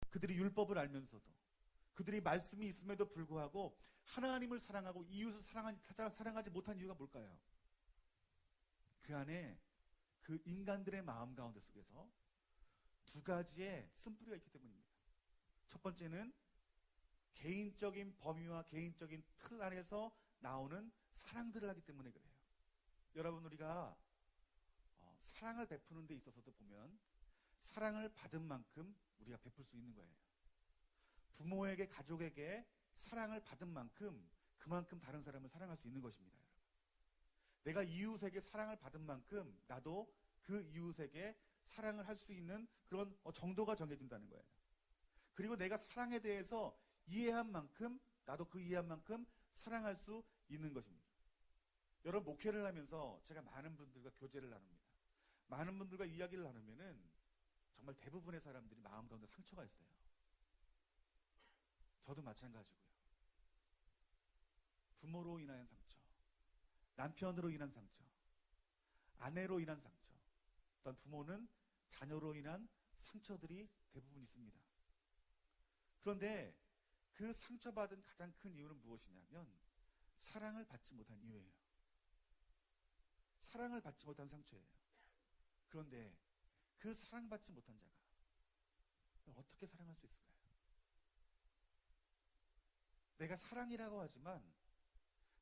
그들이 율법을 알면서도, 그들이 말씀이 있음에도 불구하고 하나님을 사랑하고 이웃을 사랑하지 못한 이유가 뭘까요? 그 안에 그 인간들의 마음 가운데 속에서 두 가지의 쓴뿌리가 있기 때문입니다. 첫 번째는 개인적인 범위와 개인적인 틀 안에서 나오는 사랑들을 하기 때문에 그래요. 여러분, 우리가 사랑을 베푸는 데 있어서도 보면 사랑을 받은 만큼 우리가 베풀 수 있는 거예요. 부모에게, 가족에게 사랑을 받은 만큼 그만큼 다른 사람을 사랑할 수 있는 것입니다. 여러분. 내가 이웃에게 사랑을 받은 만큼 나도 그 이웃에게 사랑을 할 수 있는 그런 정도가 정해진다는 거예요. 그리고 내가 사랑에 대해서 이해한 만큼 나도 그 이해한 만큼 사랑할 수 있는 것입니다. 여러분, 목회를 하면서 제가 많은 분들과 교제를 나눕니다. 많은 분들과 이야기를 나누면은 정말 대부분의 사람들이 마음 가운데 상처가 있어요. 저도 마찬가지고요. 부모로 인한 상처, 남편으로 인한 상처, 아내로 인한 상처, 또한 부모는 자녀로 인한 상처들이 대부분 있습니다. 그런데 그 상처받은 가장 큰 이유는 무엇이냐면 사랑을 받지 못한 이유예요. 사랑을 받지 못한 상처예요. 그런데 그 사랑받지 못한 자가 어떻게 사랑할 수 있을까요? 내가 사랑이라고 하지만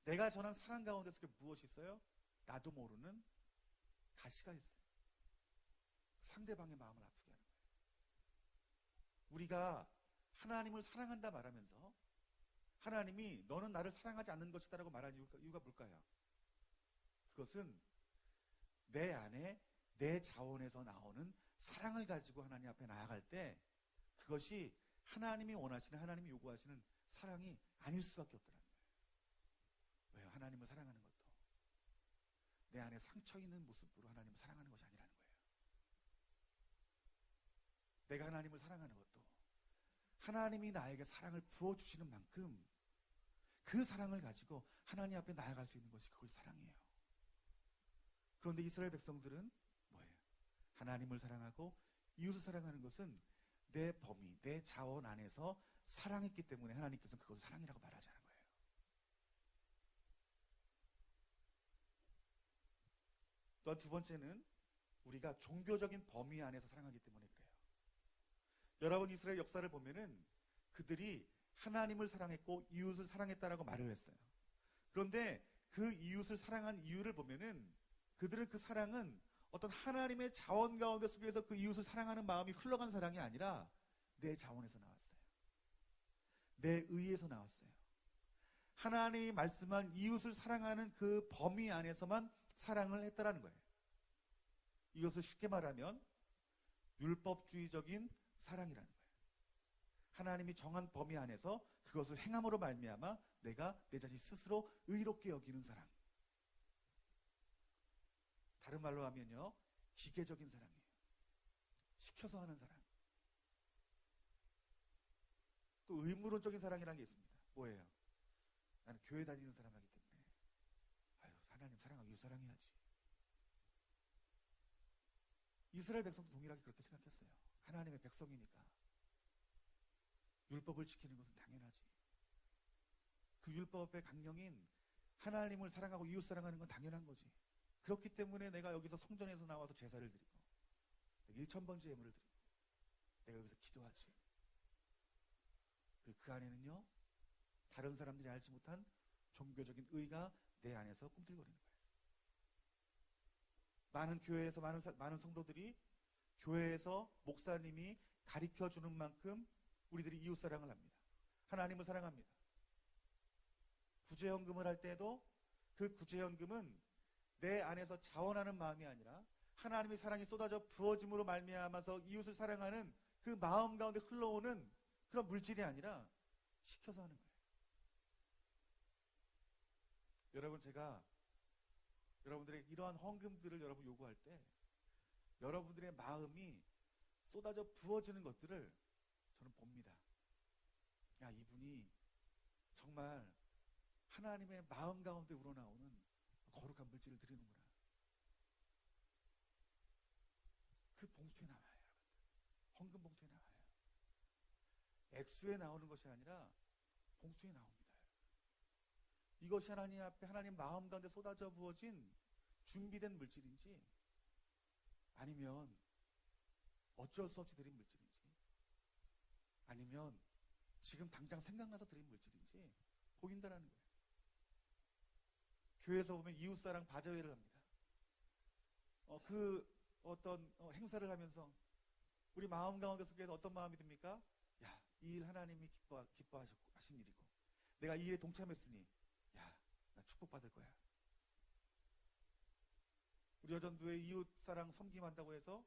내가 전한 사랑 가운데 속에 무엇이 있어요? 나도 모르는 가시가 있어요. 상대방의 마음을 아프게 하는 거예요. 우리가 하나님을 사랑한다 말하면서 하나님이 너는 나를 사랑하지 않는 것이다 라고 말한 이유가 뭘까요? 그것은 내 안에 내 자원에서 나오는 사랑을 가지고 하나님 앞에 나아갈 때 그것이 하나님이 원하시는, 하나님이 요구하시는 사랑이 아닐 수밖에 없더라는 거예요. 왜요? 하나님을 사랑하는 것도 내 안에 상처 있는 모습으로 하나님을 사랑하는 것이 아니라는 거예요. 내가 하나님을 사랑하는 것도 하나님이 나에게 사랑을 부어주시는 만큼 그 사랑을 가지고 하나님 앞에 나아갈 수 있는 것이 그걸 사랑이에요. 그런데 이스라엘 백성들은 뭐예요? 하나님을 사랑하고 이웃을 사랑하는 것은 내 범위, 내 자원 안에서 사랑했기 때문에 하나님께서는 그것을 사랑이라고 말하지 않은 거예요. 또한 두 번째는 우리가 종교적인 범위 안에서 사랑하기 때문에 그래요. 여러분, 이스라엘 역사를 보면은 그들이 하나님을 사랑했고 이웃을 사랑했다라고 말을 했어요. 그런데 그 이웃을 사랑한 이유를 보면은 그들은 그 사랑은 어떤 하나님의 자원 가운데 속에서 그 이웃을 사랑하는 마음이 흘러간 사랑이 아니라 내 자원에서 나왔어요. 내 의에서 나왔어요. 하나님이 말씀한 이웃을 사랑하는 그 범위 안에서만 사랑을 했다라는 거예요. 이것을 쉽게 말하면 율법주의적인 사랑이라는 거예요. 하나님이 정한 범위 안에서 그것을 행함으로 말미암아 내가 내 자신 스스로 의롭게 여기는 사랑. 다른 말로 하면요, 기계적인 사랑이에요. 시켜서 하는 사랑. 또 의무론적인 사랑이라는 게 있습니다. 뭐예요? 나는 교회 다니는 사람이기 때문에 하나님 사랑하고 이웃 사랑해야지. 이스라엘 백성도 동일하게 그렇게 생각했어요. 하나님의 백성이니까 율법을 지키는 것은 당연하지. 그 율법의 강령인 하나님을 사랑하고 이웃 사랑하는 건 당연한 거지. 그렇기 때문에 내가 여기서 성전에서 나와서 제사를 드리고 1,000번째 예물을 드리고 내가 여기서 기도하지. 그 안에는요, 다른 사람들이 알지 못한 종교적인 의가 내 안에서 꿈틀거리는 거예요. 많은 교회에서 많은 성도들이 교회에서 목사님이 가르쳐주는 만큼 우리들이 이웃사랑을 합니다. 하나님을 사랑합니다. 구제연금을 할 때도 그 구제연금은 내 안에서 자원하는 마음이 아니라 하나님의 사랑이 쏟아져 부어짐으로 말미암아서 이웃을 사랑하는 그 마음 가운데 흘러오는 그런 물질이 아니라 시켜서 하는 거예요. 여러분, 제가 여러분들의 이러한 헌금들을 여러분 요구할 때 여러분들의 마음이 쏟아져 부어지는 것들을 저는 봅니다. 야, 이분이 정말 하나님의 마음 가운데 우러나오는 거룩한 물질을 드리는구나. 그 봉투에 나와요, 여러분들. 헌금 봉투에 나와요. 액수에 나오는 것이 아니라 봉수에 나옵니다. 이것이 하나님 앞에 하나님 마음 가운데 쏟아져 부어진 준비된 물질인지 아니면 어쩔 수 없이 드린 물질인지 아니면 지금 당장 생각나서 드린 물질인지 보인다라는 거예요. 교회에서 보면 이웃사랑 바자회를 합니다. 그 어떤 행사를 하면서 우리 마음 가운데 속에서 어떤 마음이 듭니까? 야, 이 일 하나님이 기뻐하신 일이고 내가 이 일에 동참했으니 야, 나 축복받을 거야. 우리 여전도에 이웃사랑 섬김한다고 해서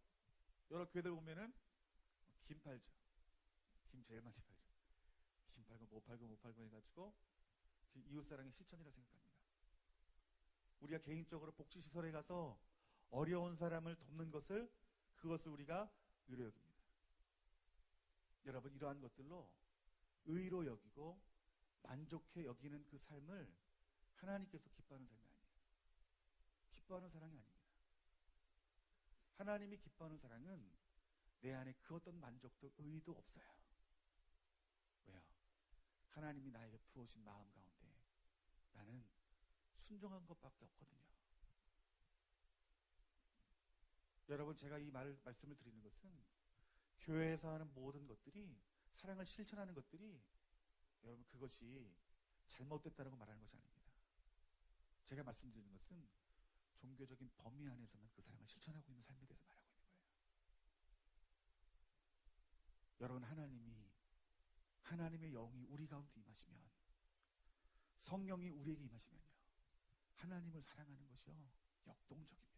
여러 교회들 보면은 김 팔죠. 김 제일 많이 팔죠. 김 팔고 못 팔고 해가지고 이웃사랑의 실천이라 생각합니다. 우리가 개인적으로 복지시설에 가서 어려운 사람을 돕는 그것을 우리가 의로 여깁니다. 여러분, 이러한 것들로 의로 여기고 만족해 여기는 그 삶을 하나님께서 기뻐하는 삶이 아니에요. 기뻐하는 사랑이 아닙니다. 하나님이 기뻐하는 사랑은 내 안에 그 어떤 만족도 의의도 없어요. 왜요? 하나님이 나에게 부어신 마음 가운데 나는 순종한 것밖에 없거든요. 여러분, 제가 이 말씀을 드리는 것은 교회에서 하는 모든 것들이 사랑을 실천하는 것들이 여러분 그것이 잘못됐다고 말하는 것이 아닙니다. 제가 말씀드리는 것은 종교적인 범위 안에서만 그 사랑을 실천하고 있는 삶에 대해서 말하고 있는 거예요. 여러분, 하나님의 영이 우리 가운데 임하시면 성령이 우리에게 임하시면요 하나님을 사랑하는 것이요 역동적입니다.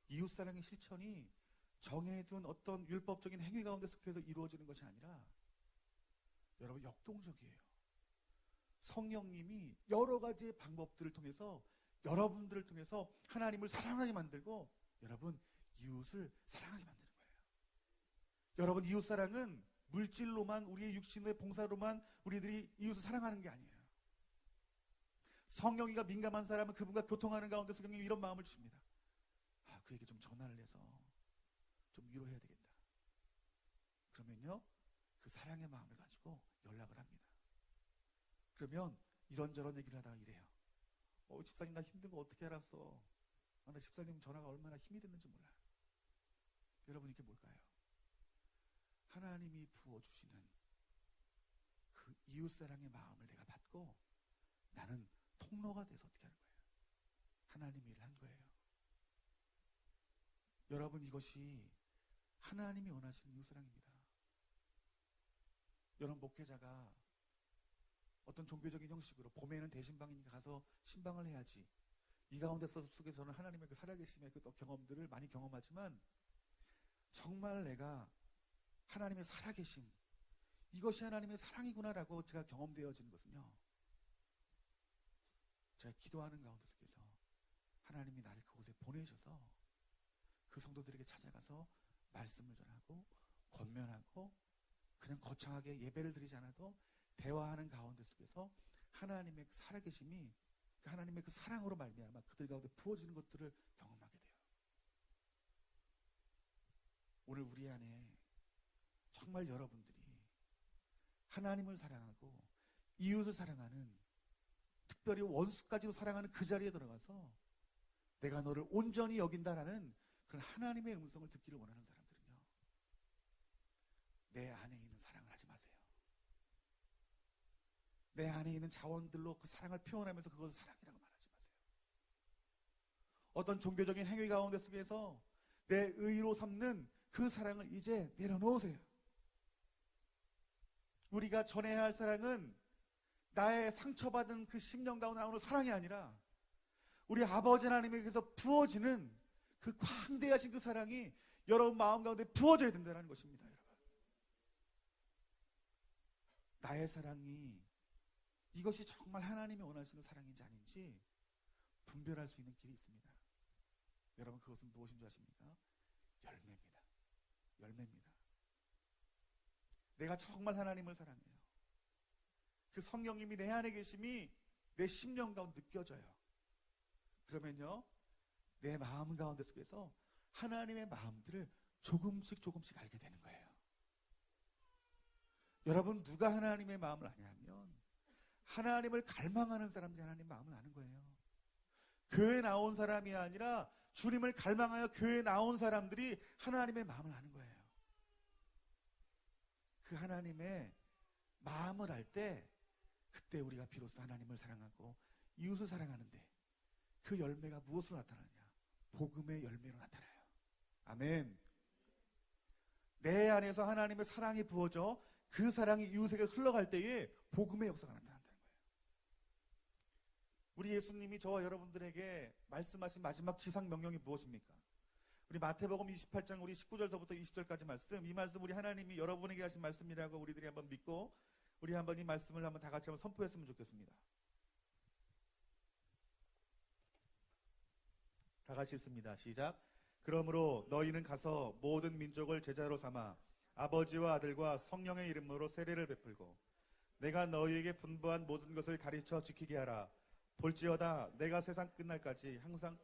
이웃사랑의 실천이 정해둔 어떤 율법적인 행위 가운데 속해서 이루어지는 것이 아니라 여러분 역동적이에요. 성령님이 여러 가지의 방법들을 통해서 여러분들을 통해서 하나님을 사랑하게 만들고 여러분 이웃을 사랑하게 만드는 거예요. 여러분, 이웃사랑은 물질로만 우리의 육신의 봉사로만 우리들이 이웃을 사랑하는 게 아니에요. 성령이가 민감한 사람은 그분과 교통하는 가운데 성령님이 이런 마음을 주십니다. 그에게 좀 전화를 해서 좀 위로해야 되겠다. 그러면요 그 사랑의 마음을 가지고 연락을 합니다. 그러면 이런저런 얘기를 하다가 이래요. 집사님, 나 힘든 거 어떻게 알았어? 나 집사님 전화가 얼마나 힘이 됐는지 몰라. 여러분, 이게 뭘까요? 하나님이 부어주시는 그 이웃사랑의 마음을 내가 받고 나는 통로가 돼서 어떻게 하는 거예요? 하나님의 일을 한 거예요. 여러분, 이것이 하나님이 원하시는 이웃사랑입니다. 여러분, 목회자가 어떤 종교적인 형식으로 봄에는 대신방이니까 가서 신방을 해야지, 이 가운데 속에서는 하나님의 그 살아계심의 그 경험들을 많이 경험하지만 정말 내가 하나님의 살아계심, 이것이 하나님의 사랑이구나라고 제가 경험되어지는 것은요 제가 기도하는 가운데 속에서 하나님이 나를 그곳에 보내셔서 그 성도들에게 찾아가서 말씀을 전하고 권면하고 그냥 거창하게 예배를 드리지 않아도 대화하는 가운데 속에서 하나님의 살아계심이 하나님의 그 사랑으로 말미암아 그들 가운데 부어지는 것들을 경험하게 돼요. 오늘 우리 안에 정말 여러분들이 하나님을 사랑하고 이웃을 사랑하는, 특별히 원수까지도 사랑하는 그 자리에 들어가서 내가 너를 온전히 여긴다라는 그런 하나님의 음성을 듣기를 원하는 사람들은요 내 안에 있는 사랑을 하지 마세요. 내 안에 있는 자원들로 그 사랑을 표현하면서 그것을 사랑이라고 말하지 마세요. 어떤 종교적인 행위 가운데 속에서 내 의로 삼는 그 사랑을 이제 내려놓으세요. 우리가 전해야 할 사랑은 나의 상처받은 그 심령 가운데 나오는 사랑이 아니라 우리 아버지 하나님에게서 부어지는 그 광대하신 그 사랑이 여러분 마음 가운데 부어져야 된다는 것입니다. 여러분, 나의 사랑이 이것이 정말 하나님이 원하시는 사랑인지 아닌지 분별할 수 있는 길이 있습니다. 여러분, 그것은 무엇인 줄 아십니까? 열매입니다. 열매입니다. 내가 정말 하나님을 사랑해요. 그 성령님이 내 안에 계심이 내 심령 가운데 느껴져요. 그러면요 내 마음 가운데 속에서 하나님의 마음들을 조금씩 알게 되는 거예요. 여러분, 누가 하나님의 마음을 아냐면 하나님을 갈망하는 사람들이 하나님 마음을 아는 거예요. 교회에 나온 사람이 아니라 주님을 갈망하여 교회에 나온 사람들이 하나님의 마음을 아는 거예요. 그 하나님의 마음을 알 때 그때 우리가 비로소 하나님을 사랑하고 이웃을 사랑하는데 그 열매가 무엇으로 나타나냐? 복음의 열매로 나타나요. 아멘. 내 안에서 하나님의 사랑이 부어져 그 사랑이 이웃에게 흘러갈 때에 복음의 역사가 나타난다는 거예요. 우리 예수님이 저와 여러분들에게 말씀하신 마지막 지상 명령이 무엇입니까? 우리 마태복음 28장 우리 19절서부터 20절까지 말씀, 이 말씀 우리 하나님이 여러분에게 하신 말씀이라고 우리들이 한번 믿고 우리 한번 이 말씀을 한번 다 같이 한번 선포했으면 좋겠습니다. 다 같이 읽습니다. 시작. 그러므로 너희는 가서 모든 민족을 제자로 삼아 아버지와 아들과 성령의 이름으로 세례를 베풀고 내가 너희에게 분부한 모든 것을 가르쳐 지키게 하라. 볼지어다 내가 세상 끝날까지 항상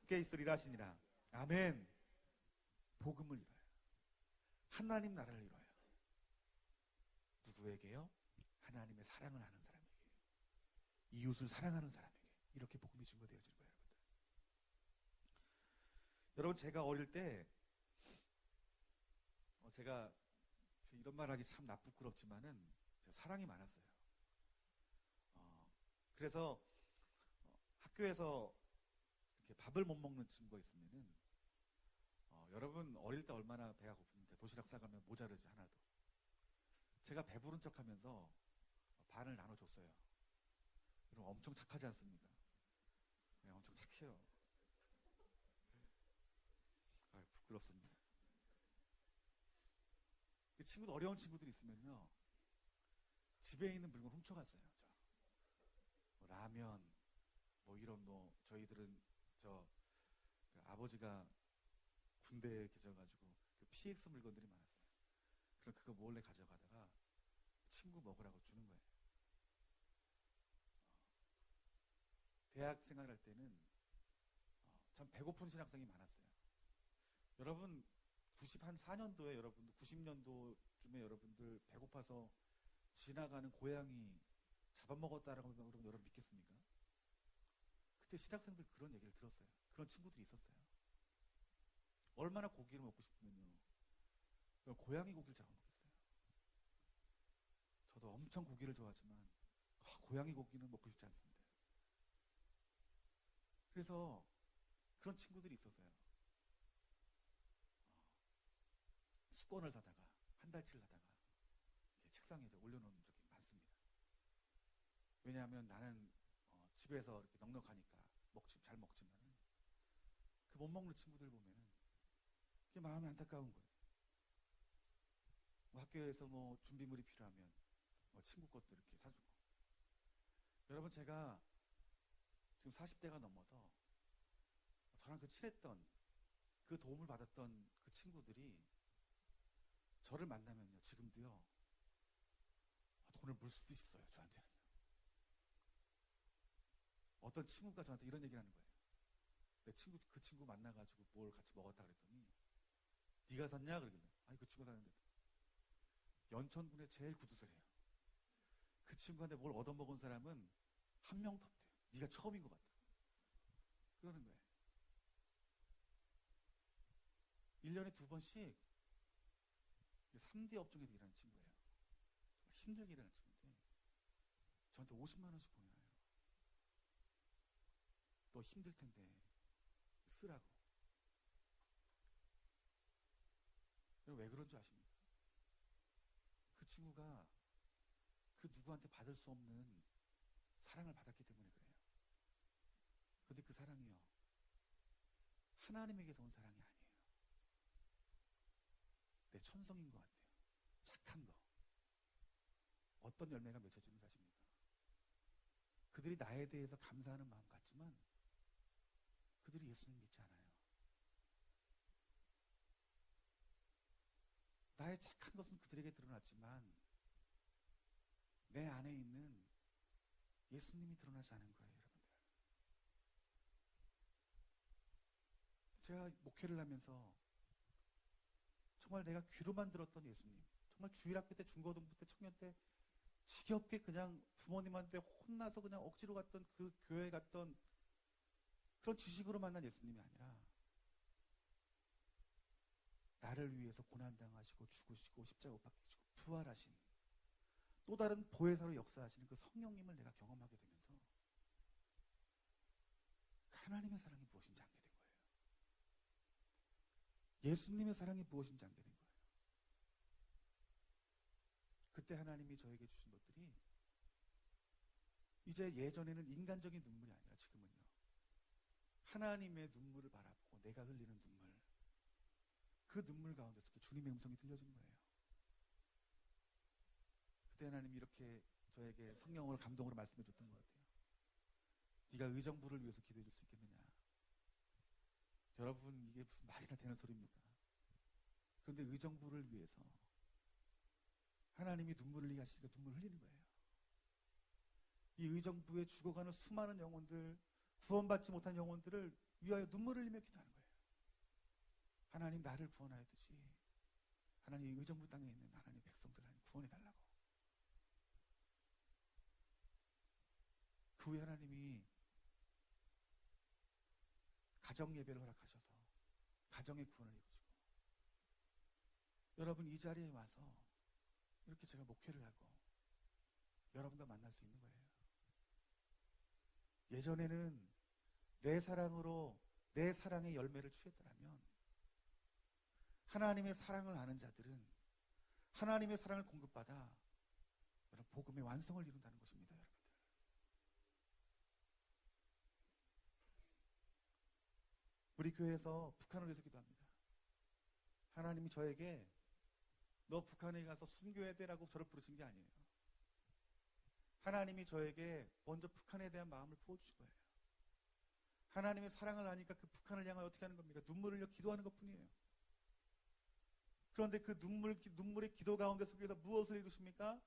함께 있으리라 하시니라. 아멘. 복음을 이뤄요. 하나님 나라를 이뤄요. 누구에게요? 하나님의 사랑을 하는 사람에게, 이웃을 사랑하는 사람에게 이렇게 복음이 증거되어지는 거예요. 여러분, 제가 어릴 때 제가 이런 말 하기 참 부끄럽지만은 제가 사랑이 많았어요. 그래서 학교에서 이렇게 밥을 못 먹는 친구가 있으면은 여러분 어릴 때 얼마나 배가 고픕니까? 도시락 싸가면 모자르죠, 하나도. 제가 배부른 척하면서 반을 나눠줬어요. 여러분 엄청 착하지 않습니까? 네, 엄청 착해요. 부끄럽습니다. 그 친구도 어려운 친구들이 있으면요, 집에 있는 물건 훔쳐갔어요. 뭐 라면, 뭐 이런 저희들은 그 아버지가 군대에 계셔가지고 그 PX 물건들이 많았어요. 그럼 그거 몰래 가져가다가 친구 먹으라고 주는 거예요. 대학 생활할 때는 참 배고픈 신학생이 많았어요. 여러분 94년도에 여러분들 90년도쯤에 여러분들 배고파서 지나가는 고양이 잡아먹었다라고 그러면 여러분 믿겠습니까? 그때 신학생들 그런 얘기를 들었어요. 그런 친구들이 있었어요. 얼마나 고기를 먹고 싶으면요, 고양이 고기를 잡아먹겠어요. 저도 엄청 고기를 좋아하지만 고양이 고기는 먹고 싶지 않습니다. 그래서 그런 친구들이 있었어요. 식권을 사다가 한 달치를 사다가 책상에 올려놓은 적이 많습니다. 왜냐하면 나는 집에서 이렇게 넉넉하니까 잘 먹지만은 그 못 먹는 친구들 보면은 그게 마음이 안타까운 거예요. 학교에서 준비물이 필요하면 친구 것도 이렇게 사주고. 여러분, 제가 지금 40대가 넘어서 저랑 친했던 그 도움을 받았던 그 친구들이 저를 만나면요, 지금도요, 돈을 물 쓰듯이 써요, 저한테는요. 어떤 친구가 저한테 이런 얘기를 하는 거예요. 그 친구 만나가지고 뭘 같이 먹었다 그랬더니, 네가 샀냐? 그러길래, 아니, 그 친구 샀는데. 연천군의 제일 구두쇠래요. 그 친구한테 뭘 얻어먹은 사람은 한 명도 없대요. 네가 처음인 것 같다. 그러는 거예요. 1년에 2번씩 3D 업종에서 일하는 친구예요. 힘들게 일하는 친구인데 저한테 50만 원씩 보내요. 너 힘들 텐데 쓰라고. 왜 그런 줄 아십니까? 그 친구가 그 누구한테 받을 수 없는 사랑을 받았기 때문에 그래요. 그런데 그 사랑이요, 하나님에게서 온 사랑이 아니에요. 내 천성인 것 같아요. 착한 거. 어떤 열매가 맺혀지는 줄 아십니까? 그들이 나에 대해서 감사하는 마음 같지만 그들이 예수님 믿지 않아요. 나의 착한 것은 그들에게 드러났지만 내 안에 있는 예수님이 드러나지 않은 거예요, 여러분들. 제가 목회를 하면서 정말 내가 귀로만 들었던 예수님, 정말 주일학교 때, 중고등부 때, 청년 때 지겹게 그냥 부모님한테 혼나서 그냥 억지로 갔던 그 교회 갔던 그런 지식으로 만난 예수님이 아니라 나를 위해서 고난당하시고 죽으시고 십자가 못 박히시고 부활하신 또 다른 보혜사로 역사하시는 그 성령님을 내가 경험하게 되면서 하나님의 사랑이 무엇인지 알게 된 거예요. 예수님의 사랑이 무엇인지 알게 된 거예요. 그때 하나님이 저에게 주신 것들이 이제 예전에는 인간적인 눈물이 아니라 지금은요, 하나님의 눈물을 바라보고 내가 흘리는 눈물, 그 눈물 가운데서 주님의 음성이 들려지는 거예요. 그때 하나님이 이렇게 저에게 성령으로 감동으로 말씀해 줬던 것 같아요. 네가 의정부를 위해서 기도해 줄 수 있겠느냐. 여러분, 이게 무슨 말이나 되는 소리입니까? 그런데 의정부를 위해서 하나님이 눈물을 흘리게 하시니까 눈물을 흘리는 거예요. 이 의정부에 죽어가는 수많은 영혼들, 구원받지 못한 영혼들을 위하여 눈물을 흘리며 기도하는 거예요. 하나님, 나를 구원하여 주지. 하나님, 의정부 땅에 있는 하나님 백성들 하나님 구원해달라고. 그 후에 하나님이 가정 예배를 허락하셔서 가정의 구원을 이루시고, 여러분 이 자리에 와서 이렇게 제가 목회를 하고 여러분과 만날 수 있는 거예요. 예전에는 내 사랑으로 내 사랑의 열매를 취했더라면 하나님의 사랑을 아는 자들은 하나님의 사랑을 공급받아 여러분 복음의 완성을 이룬다는 것입니다. 여러분들, 우리 교회에서 북한을 위해서 기도합니다. 하나님이 저에게 너 북한에 가서 순교해야 되라고 저를 부르신 게 아니에요. 하나님이 저에게 먼저 북한에 대한 마음을 부어주신 거예요. 하나님의 사랑을 아니까 그 북한을 향하여 어떻게 하는 겁니까? 눈물을 흘려 기도하는 것 뿐이에요. 그런데 그 눈물의 기도 가운데 속에서 무엇을 이루십니까?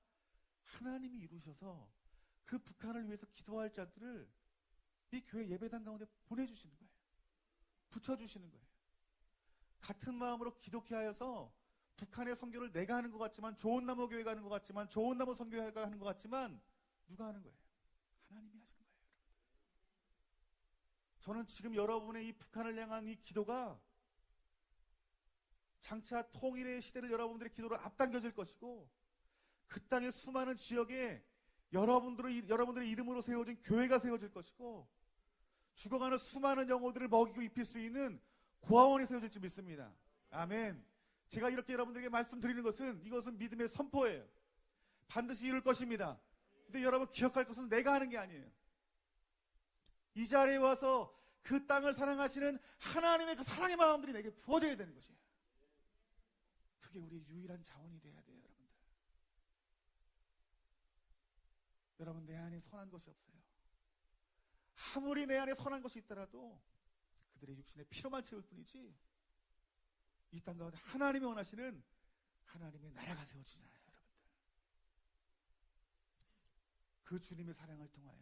하나님이 이루셔서 그 북한을 위해서 기도할 자들을 이 교회 예배당 가운데 보내주시는 거예요. 붙여주시는 거예요. 같은 마음으로 기독해 하여서 북한의 선교를 내가 하는 것 같지만, 좋은 나무 교회가 하는 것 같지만, 좋은 나무 선교회가 하는 것 같지만 누가 하는 거예요? 하나님이 하시는 거예요. 저는 지금 여러분의 이 북한을 향한 이 기도가 장차 통일의 시대를 여러분들의 기도로 앞당겨질 것이고, 그 땅의 수많은 지역에 여러분들의 이름으로 세워진 교회가 세워질 것이고, 죽어가는 수많은 영혼들을 먹이고 입힐 수 있는 고아원이 세워질 줄 믿습니다. 아멘. 제가 이렇게 여러분들에게 말씀드리는 것은, 이것은 믿음의 선포예요. 반드시 이룰 것입니다. 근데 여러분 기억할 것은 내가 하는 게 아니에요. 이 자리에 와서 그 땅을 사랑하시는 하나님의 그 사랑의 마음들이 내게 부어져야 되는 것이에요. 그게 우리의 유일한 자원이 돼야 돼요. 여러분, 내 안에 선한 것이 없어요. 아무리 내 안에 선한 것이 있더라도 그들의 육신의 피로만 채울 뿐이지, 이 땅 가운데 하나님이 원하시는 하나님의 나라가 세워지잖아요. 여러분들, 그 주님의 사랑을 통하여,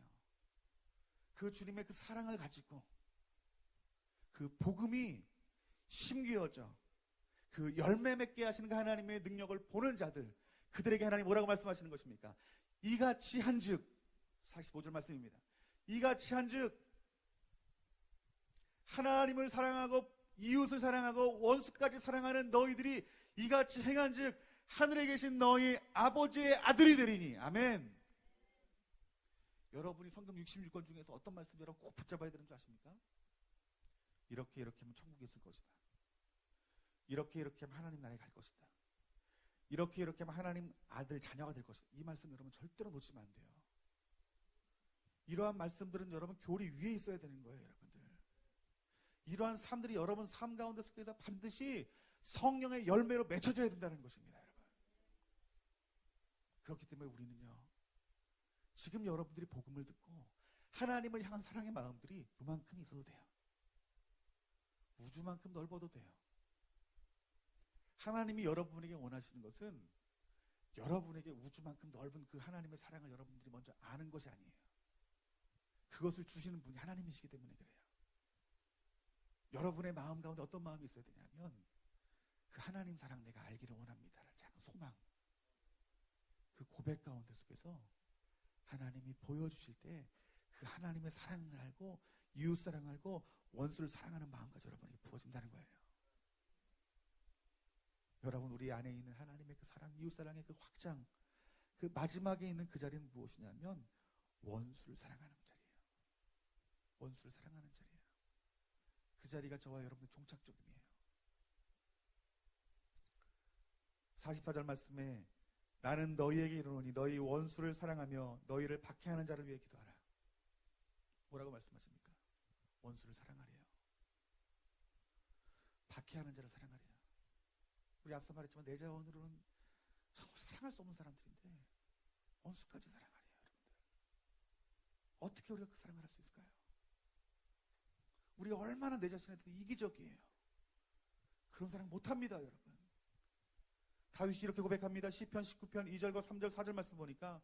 그 주님의 그 사랑을 가지고 그 복음이 심기어져 그 열매 맺게 하시는 그 하나님의 능력을 보는 자들, 그들에게 하나님 뭐라고 말씀하시는 것입니까? 이같이 한즉, 45절 말씀입니다. 이같이 한즉 하나님을 사랑하고 이웃을 사랑하고 원수까지 사랑하는 너희들이 이같이 행한즉 하늘에 계신 너희 아버지의 아들이 되리니. 아멘. 여러분이 성경 66권 중에서 어떤 말씀 여러분 꼭 붙잡아야 되는 줄 아십니까? 이렇게 하면 천국에 있을 것이다. 이렇게 하면 하나님 나라에 갈 것이다. 이렇게 하면 하나님 아들 자녀가 될 것이다. 이 말씀 여러분 절대로 놓치면 안 돼요. 이러한 말씀들은 여러분 교리 위에 있어야 되는 거예요. 여러분들, 이러한 삶들이 여러분 삶 가운데 속에서 반드시 성령의 열매로 맺혀져야 된다는 것입니다. 여러분, 그렇기 때문에 우리는요, 지금 여러분들이 복음을 듣고 하나님을 향한 사랑의 마음들이 요만큼 있어도 돼요. 우주만큼 넓어도 돼요. 하나님이 여러분에게 원하시는 것은 여러분에게 우주만큼 넓은 그 하나님의 사랑을 여러분들이 먼저 아는 것이 아니에요. 그것을 주시는 분이 하나님이시기 때문에 그래요. 여러분의 마음 가운데 어떤 마음이 있어야 되냐면, 그 하나님 사랑 내가 알기를 원합니다라는 작은 소망, 그 고백 가운데 속에서 하나님이 보여주실 때 그 하나님의 사랑을 알고 이웃 사랑을 알고 원수를 사랑하는 마음까지 여러분에게 부어진다는 거예요. 여러분, 우리 안에 있는 하나님의 그 사랑, 이웃 사랑의 그 확장, 그 마지막에 있는 그 자리는 무엇이냐면 원수를 사랑하는 자리예요. 원수를 사랑하는 자리예요. 그 자리가 저와 여러분의 종착점이에요. 44절 말씀에 나는 너희에게 이르노니 너희 원수를 사랑하며 너희를 박해하는 자를 위해 기도하라. 뭐라고 말씀하십니까? 원수를 사랑하래요. 박해하는 자를 사랑하래요. 우리 앞서 말했지만 내 자원으로는 정말 사랑할 수 없는 사람들인데 원수까지 사랑하래요. 여러분들, 어떻게 우리가 그 사랑을 할 수 있을까요? 우리가 얼마나 내 자신에 대해 이기적이에요. 그런 사랑 못합니다. 여러분, 다윗이 이렇게 고백합니다. 시편 19편 2절과 3절 4절 말씀 보니까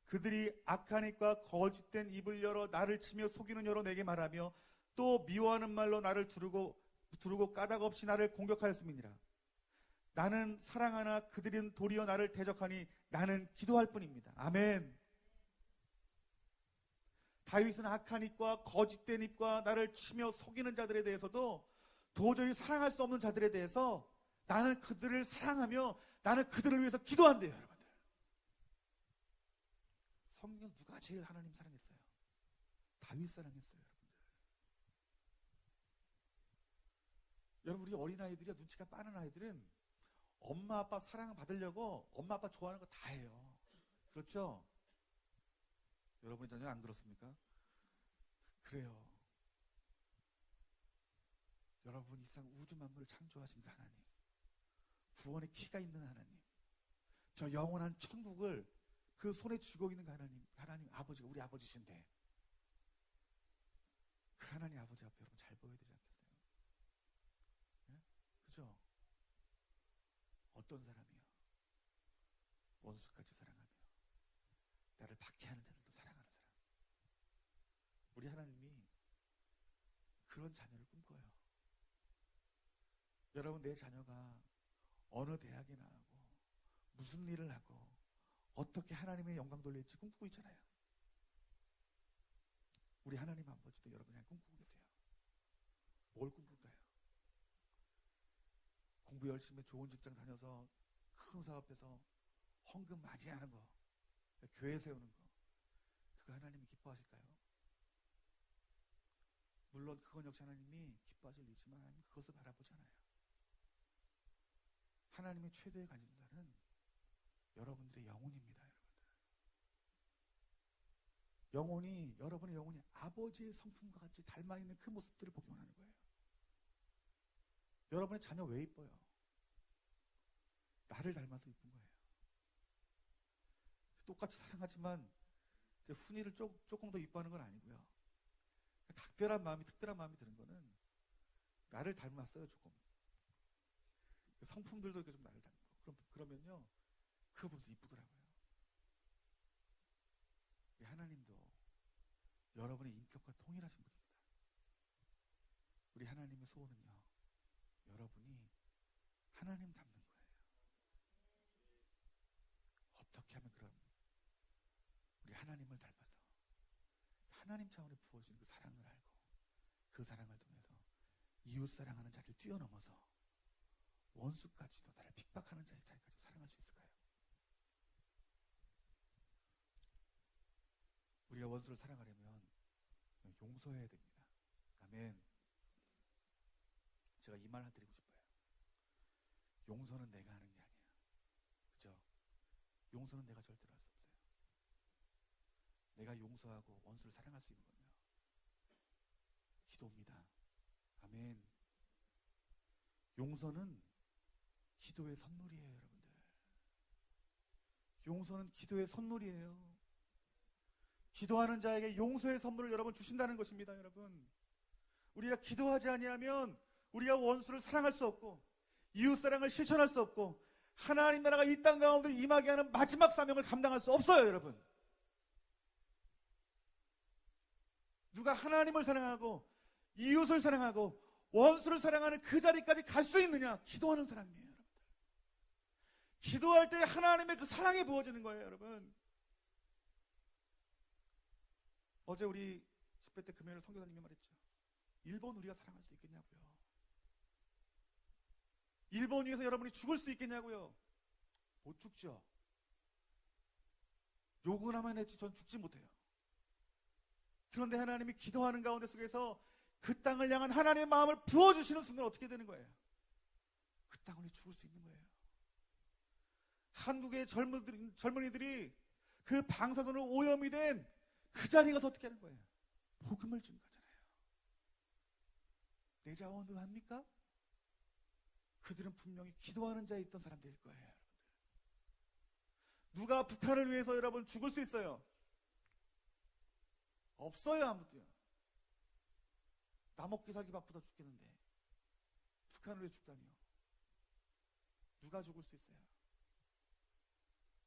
그들이 악한 입과 거짓된 입을 열어 나를 치며 속이는 여로 내게 말하며 또 미워하는 말로 나를 두르고 까닭 없이 나를 공격하였음이니라. 나는 사랑하나 그들은 도리어 나를 대적하니 나는 기도할 뿐입니다. 아멘. 다윗은 악한 입과 거짓된 입과 나를 치며 속이는 자들에 대해서도 도저히 사랑할 수 없는 자들에 대해서 나는 그들을 사랑하며 나는 그들을 위해서 기도한대요. 여러분들, 성경 누가 제일 하나님 사랑했어요? 다윗 사랑했어요. 여러분, 우리 어린아이들이요, 눈치가 빠른 아이들은 엄마 아빠 사랑 받으려고 엄마 아빠 좋아하는 거 다 해요. 그렇죠? 여러분의 자녀는 안 그렇습니까? 그래요. 여러분, 이 세상 우주 만물을 창조하신 그 하나님, 구원의 키가 있는 하나님, 저 영원한 천국을 그 손에 쥐고 있는 그 하나님 아버지가 우리 아버지신데 그 하나님 아버지 앞에 여러분 잘 보여야 되지 않겠어요? 네? 그죠? 어떤 사람이요? 원수까지 사랑하며 나를 박해하는 자들도 사랑하는 사람. 우리 하나님이 그런 자녀를 꿈꿔요. 여러분, 내 자녀가 어느 대학에 나가고 무슨 일을 하고 어떻게 하나님의 영광 돌릴지 꿈꾸고 있잖아요. 우리 하나님 아버지도 여러분 그냥 꿈꾸고 계세요. 뭘 꿈꿀까요? 공부 열심히 좋은 직장 다녀서 큰 사업해서 헌금 많이 하는 거, 교회 세우는 거, 그거 하나님이 기뻐하실까요? 물론 그건 역시 하나님이 기뻐하실 일이지만 그것을 바라보지 않아요. 하나님의 최대의 관심사는 여러분들의 영혼입니다. 여러분의 영혼이 아버지의 성품과 같이 닮아있는 그 모습들을 보기 원하는 거예요. 여러분의 자녀 왜 이뻐요? 나를 닮아서 이쁜 거예요. 똑같이 사랑하지만 훈이를 조금 더 이뻐하는 건 아니고요. 특별한 마음이 드는 거는 나를 닮았어요. 조금 성품들도 이렇게 좀 나를 닮고 그러면요, 그거 보면서 이쁘더라고요. 하나님도 여러분의 인격과 통일하신 분입니다. 우리 하나님의 소원은요, 여러분이 하나님 닮는 거예요. 어떻게 하면 그럼 우리 하나님을 닮아서 하나님 차원에 부어지는 그 사랑을 알고 그 사랑을 통해서 이웃 사랑하는 자리를 뛰어넘어서 원수까지도 나를 핍박하는 자리까지 사랑할 수 있을까요? 우리가 원수를 사랑하려면 용서해야 됩니다. 아멘. 제가 이 말을 드리고 싶어요. 용서는 내가 하는 게 아니야. 그죠? 용서는 내가 절대로 할 수 없어요. 내가 용서하고 원수를 사랑할 수 있는 건요, 기도입니다. 아멘. 용서는 기도의 선물이에요. 여러분들, 용서는 기도의 선물이에요. 기도하는 자에게 용서의 선물을 여러분 주신다는 것입니다. 여러분, 우리가 기도하지 아니하면 우리가 원수를 사랑할 수 없고 이웃 사랑을 실천할 수 없고 하나님 나라가 이 땅 가운데 임하게 하는 마지막 사명을 감당할 수 없어요. 여러분, 누가 하나님을 사랑하고 이웃을 사랑하고 원수를 사랑하는 그 자리까지 갈 수 있느냐? 기도하는 사람이에요. 여러분들, 기도할 때 하나님의 그 사랑이 부어지는 거예요, 여러분. 어제 우리 10회 때 금요일 선교사님이 말했죠. 일본 우리가 사랑할 수 있겠냐고요. 일본 위해서 여러분이 죽을 수 있겠냐고요. 못 죽죠. 욕은 하면 했지 전 죽지 못해요. 그런데 하나님이 기도하는 가운데 속에서 그 땅을 향한 하나님의 마음을 부어주시는 순간 어떻게 되는 거예요? 그 땅을 죽을 수 있는 거예요. 한국의 젊은이들이 그 방사선으로 오염이 된 그 자리에 가서 어떻게 하는 거예요? 복음을 주는 거잖아요. 내 자원으로 합니까? 그들은 분명히 기도하는 자에 있던 사람들일 거예요, 여러분들. 누가 북한을 위해서 여러분 죽을 수 있어요? 없어요, 아무도요. 나 먹기 살기 바쁘다 죽겠는데 북한을 위해 죽다니요. 누가 죽을 수 있어요?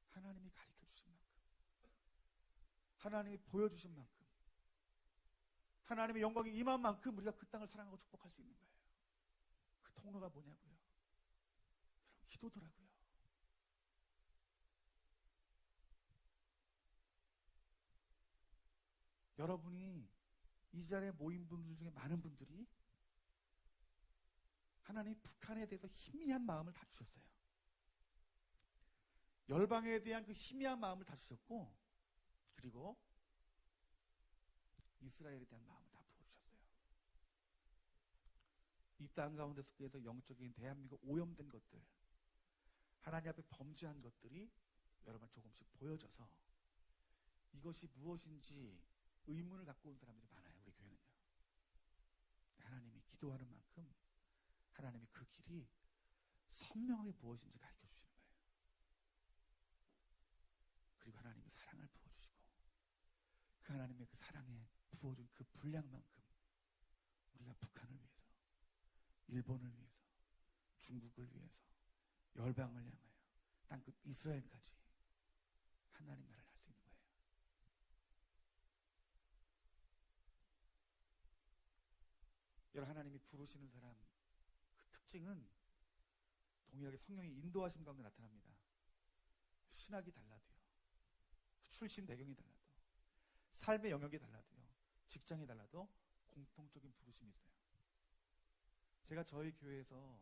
하나님이 가르쳐 주신 만큼, 하나님이 보여주신 만큼, 하나님의 영광이 임한 만큼 우리가 그 땅을 사랑하고 축복할 수 있는 거예요. 그 통로가 뭐냐고요? 여러분, 기도더라고요. 여러분이 이 자리에 모인 분들 중에 많은 분들이 하나님이 북한에 대해서 희미한 마음을 다 주셨어요. 열방에 대한 그 희미한 마음을 다 주셨고, 그리고 이스라엘에 대한 마음을 다 부어주셨어요. 이 땅 가운데 속에서 영적인 대한민국 오염된 것들, 하나님 앞에 범죄한 것들이 여러분 조금씩 보여져서 이것이 무엇인지 의문을 갖고 온 사람들이 많아요. 우리 교회는요. 하나님이 기도하는 만큼 하나님이 그 길이 선명하게 무엇인지 가르쳐 주시는 거예요. 그리고 하나님이 사랑을 부어주시고 그 하나님의 그 사랑에 부어준 그 분량만큼 우리가 북한을 위해서, 일본을 위해서, 중국을 위해서, 열방을 향하여 땅끝 이스라엘까지 하나님 나라를 할 수 있는 거예요. 여러분, 하나님이 부르시는 사람 그 특징은 동일하게 성령의 인도하심 가운데 나타납니다. 신학이 달라도요, 출신 배경이 달라도, 삶의 영역이 달라도요, 직장이 달라도 공통적인 부르심이 있어요. 제가 저희 교회에서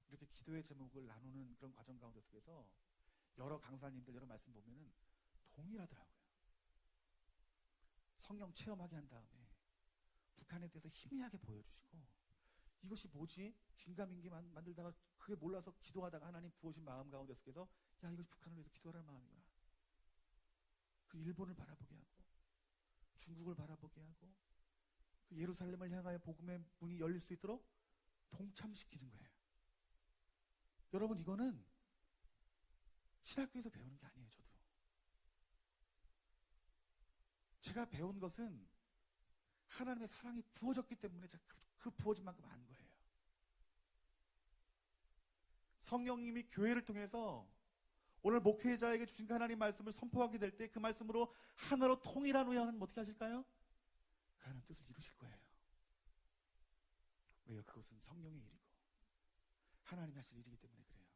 이렇게 기도의 제목을 나누는 그런 과정 가운데 속에서 여러 강사님들 여러 말씀 보면은 동일하더라고요. 성령 체험하게 한 다음에 북한에 대해서 희미하게 보여주시고, 이것이 뭐지? 긴가민기 만들다가 그게 몰라서 기도하다가 하나님 부어신 마음 가운데 속에서 야, 이것이 북한을 위해서 기도하라는 마음이구나. 그 일본을 바라보게 하고, 중국을 바라보게 하고, 그 예루살렘을 향하여 복음의 문이 열릴 수 있도록 동참시키는 거예요. 여러분, 이거는 신학교에서 배우는 게 아니에요. 저도 제가 배운 것은 하나님의 사랑이 부어졌기 때문에 제가 그 부어진 만큼 아는 거예요. 성령님이 교회를 통해서 오늘 목회자에게 주신 그 하나님 말씀을 선포하게 될 때 그 말씀으로 하나로 통일한 후에 하나님 어떻게 하실 까요? 그 하나님 뜻을 이루실 거예요. 왜요? 그것은 성령의 일이고 하나님이 하실 일이기 때문에 그래요.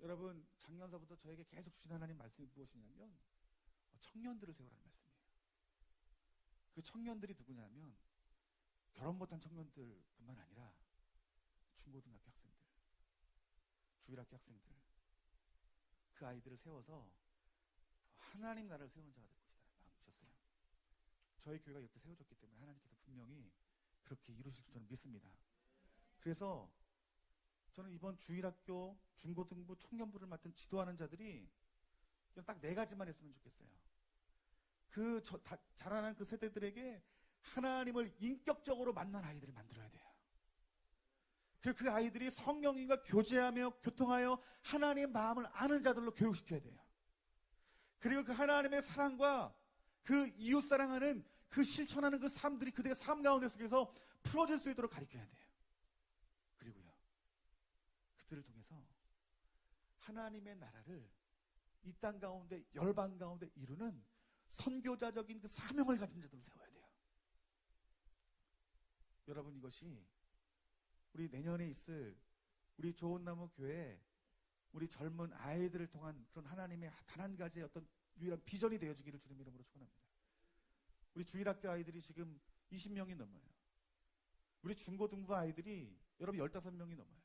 여러분, 작년서부터 저에게 계속 주신 하나님 말씀이 무엇이냐면 청년들을 세우라는 말씀이에요. 그 청년들이 누구냐면 결혼 못한 청년들 뿐만 아니라 중고등학교 학생들, 주일학교 학생들, 그 아이들을 세워서 하나님 나라를 세우는 자가 될 것이다 마음 주셨어요. 저희 교회가 이렇게 세워졌기 때문에 하나님께서 분명히 그렇게 이루실 줄 저는 믿습니다. 그래서 저는 이번 주일학교, 중고등부, 청년부를 맡은 지도하는 자들이 딱 4가지만 했으면 좋겠어요. 자라난 그 세대들에게 하나님을 인격적으로 만난 아이들을 만들어야 돼요. 그리고 그 아이들이 성령님과 교제하며 교통하여 하나님의 마음을 아는 자들로 교육시켜야 돼요. 그리고 그 하나님의 사랑과 그 이웃 사랑하는 그 실천하는 그 삶들이 그들의 삶 가운데 속에서 풀어질 수 있도록 가르쳐야 돼요. 그리고요, 그들을 통해서 하나님의 나라를 이 땅 가운데, 열방 가운데 이루는 선교자적인 그 사명을 가진 자들을 세워야 돼요. 여러분, 이것이 우리 내년에 있을 우리 좋은 나무 교회, 우리 젊은 아이들을 통한 그런 하나님의 단 한 가지의 어떤 유일한 비전이 되어지기를 주님 이름으로 축원합니다. 우리 주일학교 아이들이 지금 20명이 넘어요. 우리 중고등부 아이들이 여러분 15명이 넘어요.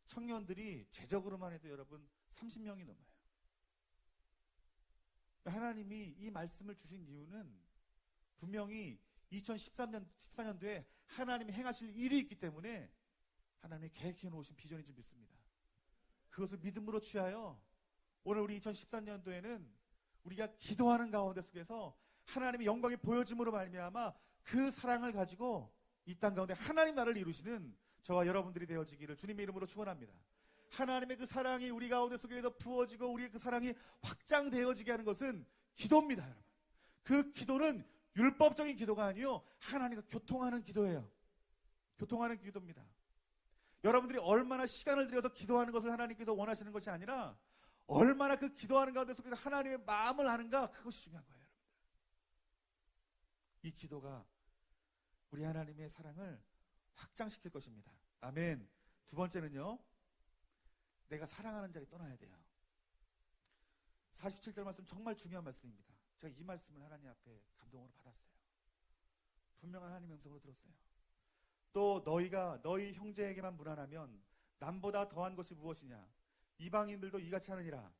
청년들이 제적으로만 해도 여러분 30명이 넘어요. 하나님이 이 말씀을 주신 이유는 분명히 14년도에 하나님이 행하실 일이 있기 때문에 하나님이 계획해 놓으신 비전인 줄 믿습니다. 그것을 믿음으로 취하여 오늘 우리 2014년도에는 우리가 기도하는 가운데 속에서 하나님의 영광이 보여짐으로 말미암아 그 사랑을 가지고 이 땅 가운데 하나님 나라를 이루시는 저와 여러분들이 되어지기를 주님의 이름으로 축원합니다. 하나님의 그 사랑이 우리 가운데 속에서 부어지고 우리의 그 사랑이 확장되어지게 하는 것은 기도입니다, 여러분. 그 기도는 율법적인 기도가 아니요 하나님과 교통하는 기도예요. 교통하는 기도입니다. 여러분들이 얼마나 시간을 들여서 기도하는 것을 하나님께서 원하시는 것이 아니라 얼마나 그 기도하는 가운데 속에서 하나님의 마음을 하는가, 그것이 중요한 거예요, 여러분들. 이 기도가 우리 하나님의 사랑을 확장시킬 것입니다. 아멘. 두 번째는요, 내가 사랑하는 자를 떠나야 돼요. 47절 말씀 정말 중요한 말씀입니다. 제가 이 말씀을 하나님 앞에 감동으로 받았어요. 분명한 하나님의 음성으로 들었어요. 또 너희가 너희 형제에게만 무난하면 남보다 더한 것이 무엇이냐? 이방인들도 이같이 하느니라.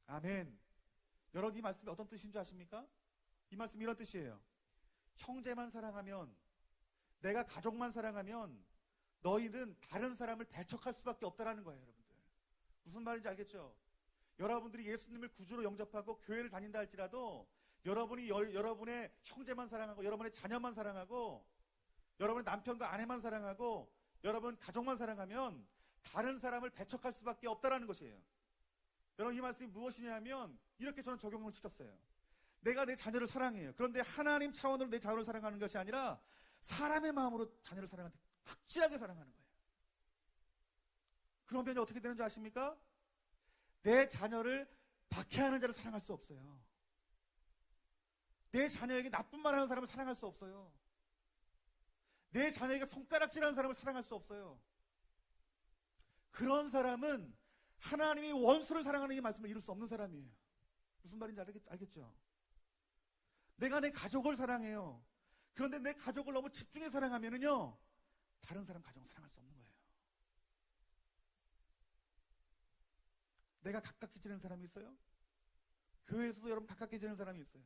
아멘. 여러분, 이 말씀이 어떤 뜻인 줄 아십니까? 이 말씀이 이런 뜻이에요. 형제만 사랑하면, 내가 가족만 사랑하면 너희는 다른 사람을 배척할 수밖에 없다라는 거예요, 여러분들. 무슨 말인지 알겠죠? 여러분들이 예수님을 구주로 영접하고 교회를 다닌다 할지라도 여러분이 여러분의 형제만 사랑하고 여러분의 자녀만 사랑하고 여러분의 남편과 아내만 사랑하고 여러분 가족만 사랑하면 다른 사람을 배척할 수밖에 없다라는 것이에요. 여러분, 이 말씀이 무엇이냐면 이렇게 저는 적용을 시켰어요. 내가 내 자녀를 사랑해요. 그런데 하나님 차원으로 내 자녀를 사랑하는 것이 아니라 사람의 마음으로 자녀를 사랑하는데 확실하게 사랑하는 거예요. 그러면 어떻게 되는지 아십니까? 내 자녀를 박해하는 자를 사랑할 수 없어요. 내 자녀에게 나쁜 말 하는 사람을 사랑할 수 없어요. 내 자녀에게 손가락질하는 사람을 사랑할 수 없어요. 그런 사람은 하나님이 원수를 사랑하는 이 말씀을 이룰 수 없는 사람이에요. 무슨 말인지 알겠죠? 내가 내 가족을 사랑해요. 그런데 내 가족을 너무 집중해 사랑하면은요, 다른 사람 가정을 사랑할 수 없는 거예요. 내가 가깝게 지내는 사람이 있어요? 교회에서도 여러분 가깝게 지내는 사람이 있어요.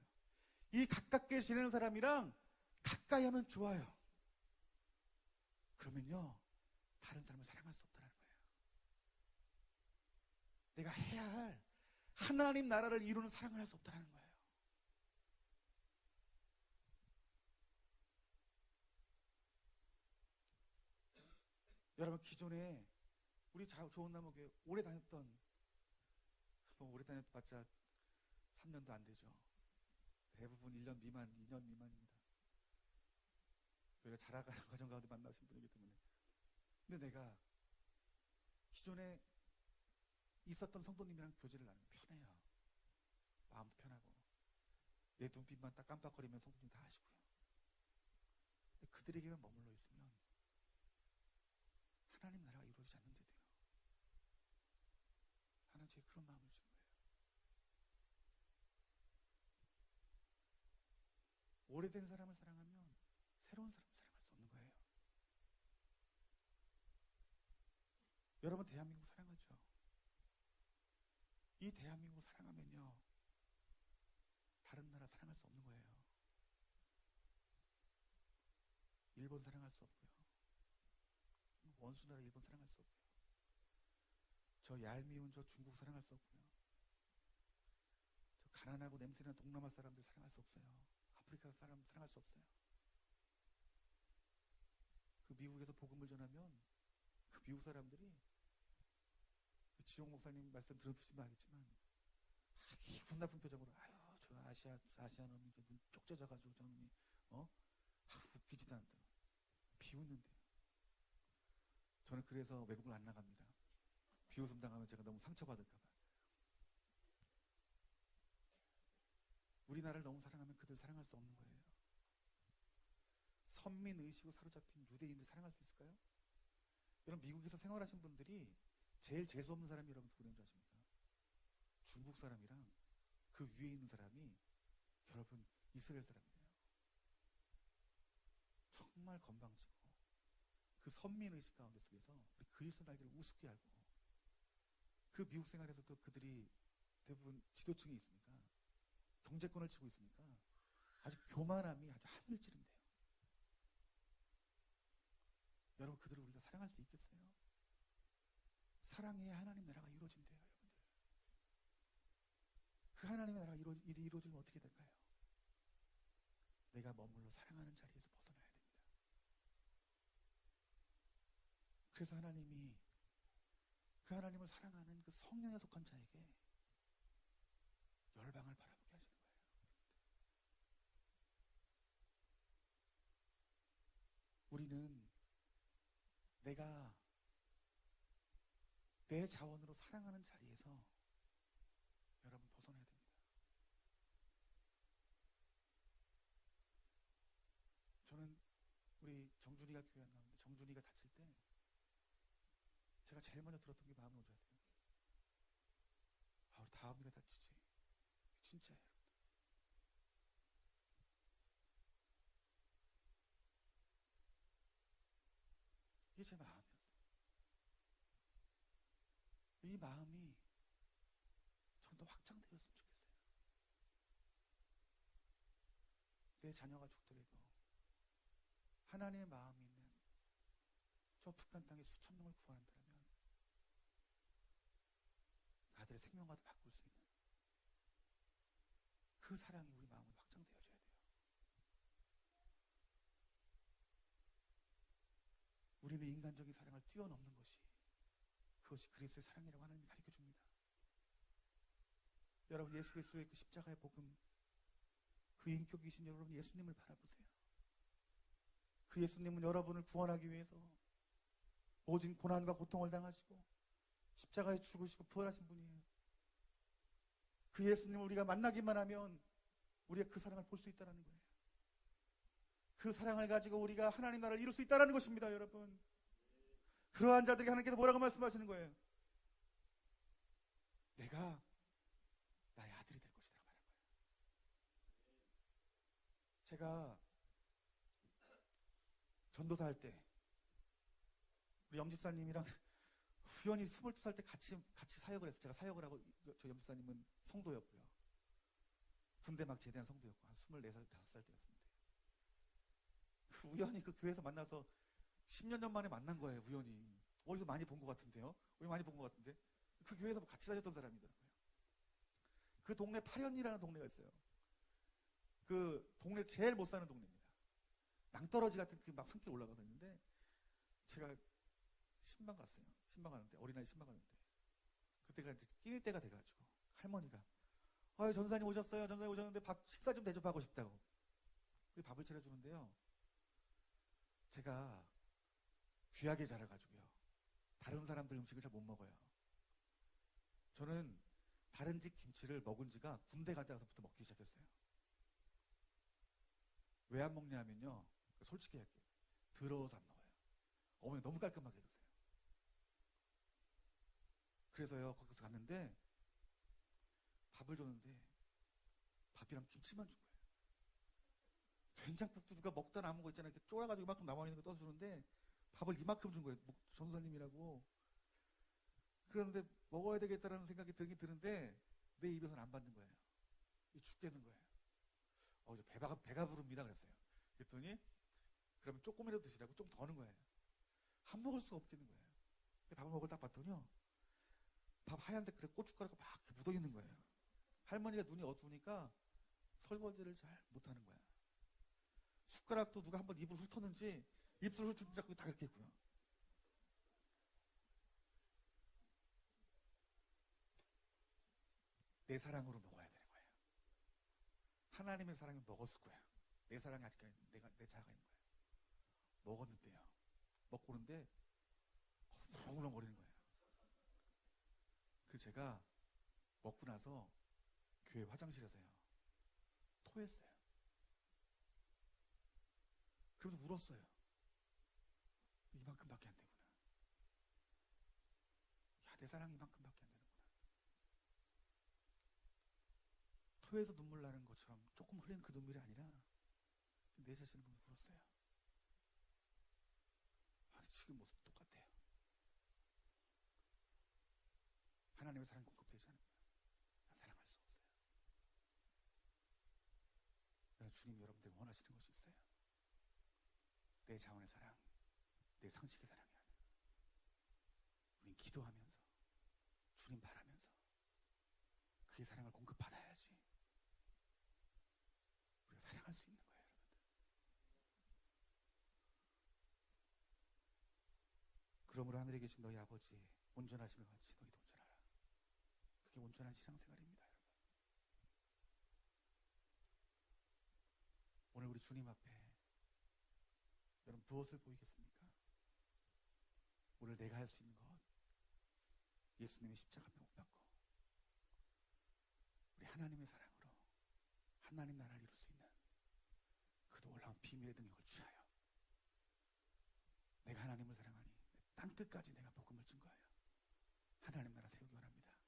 이 가깝게 지내는 사람이랑 가까이 하면 좋아요. 그러면요, 다른 사람을 사랑할 수 없다는 거예요. 내가 해야 할 하나님 나라를 이루는 사랑을 할 수 없다는 거예요. 여러분, 기존에 우리 좋은 나무 교회 오래 다녔던, 오래 다녔봤자 3년도 안 되죠. 대부분 1년 미만, 2년 미만입니다. 저희가 자라가는 과정 가운데 만나신 분이기 때문에. 근데 내가 기존에 있었던 성도님이랑 교제를 나누면 편해요. 마음도 편하고 내 눈빛만 딱 깜빡거리면 성도님 다 아시고요. 근데 그들에게만 머물러 있으면 하나님 나라가 이루어지지 않는데도요. 하나님 제게 그런 마음을 주신 거예요. 오래된 사람을 사랑하면 새로운 사람을 사랑할 수 없는 거예요. 여러분, 대한민국 사랑하죠? 이 대한민국 사랑하면요, 다른 나라 사랑할 수 없는 거예요. 일본 사랑할 수 없고요. 원수 나라 일본 사랑할 수 없고요. 저 얄미운 저 중국 사랑할 수 없고요. 저 가난하고 냄새나는 동남아 사람들 사랑할 수 없어요. 아프리카 사람 사랑할 수 없어요. 그 미국에서 복음을 전하면 그 미국 사람들이 그 지용 목사님 말씀 들으시면 알겠지만 기분 나쁜 표정으로, 아유 저 아시아 놈이 눈 쪽 젖어가지고 저놈이 웃기지도 않는다, 비웃는데요. 저는 그래서 외국을 안 나갑니다. 비웃음 당하면 제가 너무 상처받을까봐. 우리나라를 너무 사랑하면 그들 사랑할 수 없는 거예요. 선민의식으로 사로잡힌 유대인들 사랑할 수 있을까요? 여러분 미국에서 생활하신 분들이 제일 재수없는 사람이 여러분 누구인 줄 아십니까? 중국 사람이랑 그 위에 있는 사람이 여러분 이스라엘 사람이에요. 정말 건방지고 그 선민의식 가운데 속에서 우리 그리스도 날개를 우습게 알고 그 미국 생활에서도 그들이 대부분 지도층에 있으니까 경제권을 치고 있으니까 아주 교만함이 아주 하늘 찌른대요. 여러분 그들을 우리가 사랑할 수 있겠어요? 사랑해야 하나님 나라가 이루어진대요. 여러분들 그 하나님의 나라가 이루어지면 어떻게 될까요? 내가 머물러 사랑하는 자리에서 벗어나야 됩니다. 그래서 하나님이 그 하나님을 사랑하는 그 성령에 속한 자에게 열방을 바라보게 하시는 거예요. 우리는 내가 내 자원으로 사랑하는 자리에서 여러분 벗어나야 됩니다. 저는 우리 정준이가 교회 안 나오는데 정준이가 다칠 때 제가 제일 먼저 들었던 게 마음이 오지 않아요. 우리 다음이가 다치지. 진짜예요. 이게 제 마음이었어요. 이 마음이 좀 더 확장되었으면 좋겠어요. 내 자녀가 죽더라도 하나님의 마음이 있는 저 북한 땅에 수천 명을 구한다면 아들의 생명과도 바꿀 수 있는 그 사랑이 우리 마음으로 확장되어져야 돼요. 우리는 인간적인 사랑을 뛰어넘는 것이 그것이 그리스도의 사랑이라고 하나님이 가르쳐 줍니다. 여러분 예수 그리스도의 그 십자가의 복음, 그 인격이신 여러분 예수님을 바라보세요. 그 예수님은 여러분을 구원하기 위해서 모진 고난과 고통을 당하시고 십자가에 죽으시고 부활하신 분이에요. 그 예수님을 우리가 만나기만 하면 우리가 그 사랑을 볼 수 있다는 거예요. 그 사랑을 가지고 우리가 하나님 나라를 이룰 수 있다는 것입니다. 여러분 그러한 자들에게 하나님께서 뭐라고 말씀하시는 거예요? 내가 나의 아들이 될 것이라고 말한 거예요. 제가 전도사 할 때 우리 염집사님이랑 우연히 22살 때 같이 사역을 했어요. 제가 사역을 하고 저 염집사님은 성도였고요. 군대 막 제대한 성도였고 한 24살, 5살 때였습니다. 우연히 그 교회에서 만나서 10년 전 만에 만난 거예요. 우연히. 어디서 많이 본 것 같은데요? 우리 많이 본 것 같은데? 그 교회에서 같이 다녔던 사람이더라고요. 그 동네 파련이라는 동네가 있어요. 그 동네 제일 못 사는 동네입니다. 낭떠러지 같은 그 막 산길 올라가서 있는데 제가 신방 갔어요. 신방 가는데 어린아이 신방 가는데 그때가 이제 끼니 때가 돼가지고 할머니가 전사님 오셨어요. 전사님 오셨는데 식사 좀 대접하고 싶다고 밥을 차려주는데요. 제가 귀하게 자라가지고요. 다른 사람들 음식을 잘 못 먹어요. 저는 다른 집 김치를 먹은 지가 군대 갈 때부터 먹기 시작했어요. 왜 안 먹냐 하면요. 솔직히 할게요. 더러워서 안 먹어요. 어머니 너무 깔끔하게 해주세요. 그래서요. 거기서 갔는데 밥을 줬는데 밥이랑 김치만 준 거예요. 된장국도 누가 먹다 남은 거 있잖아요. 이렇게 쫄아가지고 이만큼 남아있는 거 떠주는데 밥을 이만큼 준 거예요. 전도사님이라고. 그런데 먹어야 되겠다라는 생각이 들긴 드는데 내 입에서는 안 받는 거예요. 죽겠는 거예요. 배가 부릅니다 그랬어요. 그랬더니 그러면 조금이라도 드시라고 좀 더 넣은 거예요. 안 먹을 수가 없겠는 거예요. 근데 밥을 먹을 딱 봤더니요. 밥 하얀색 그래 고춧가루가 막 묻어있는 거예요. 할머니가 눈이 어두우니까 설거지를 잘 못하는 거야. 숟가락도 누가 한번 입을 훑었는지 입술 훑은 자꾸 다 그렇게 있고요. 내 사랑으로 먹어야 되는 거예요. 하나님의 사랑을 먹었을 거야. 내 사랑이 아직까지 내 자아가 있는 거예요. 먹었는데요. 먹고 오는데 우렁우렁거리는 거예요. 제가 먹고 나서 교회 화장실에서요. 토했어요. 그러면서 울었어요. 이만큼밖에 안 되구나. 내 사랑이 이만큼밖에 안 되는구나. 토에서 눈물 나는 것처럼 조금 흘린 그 눈물이 아니라 내 자신을 보며 울었어요. 지금 모습 똑같아요. 하나님의 사랑이 공급되지 않으면 사랑할 수 없어요. 주님 여러분들 원하시는 것이 있어요. 내 자원의 사랑, 내 상식의 사랑이 아니라 우린 기도하면서 주님 바라면서 그의 사랑을 공급받아야지 우리가 사랑할 수 있는 거예요. 그러므로 하늘에 계신 너희 아버지 온전하신 것 같이 너희도 온전하라. 그게 온전한 신앙생활입니다. 여러분, 오늘 우리 주님 앞에 여러분 무엇을 보이겠습니까? 오늘 내가 할 수 있는 것, 예수님의 십자가 앞에 못 박고 우리 하나님의 사랑으로 하나님 나라를 이룰 수 있는 그 놀라운 비밀의 능력을 취하여 내가 하나님을 사랑하니 땅끝까지 내가 복음을 증거하여 하나님 나라 세우기 원합니다.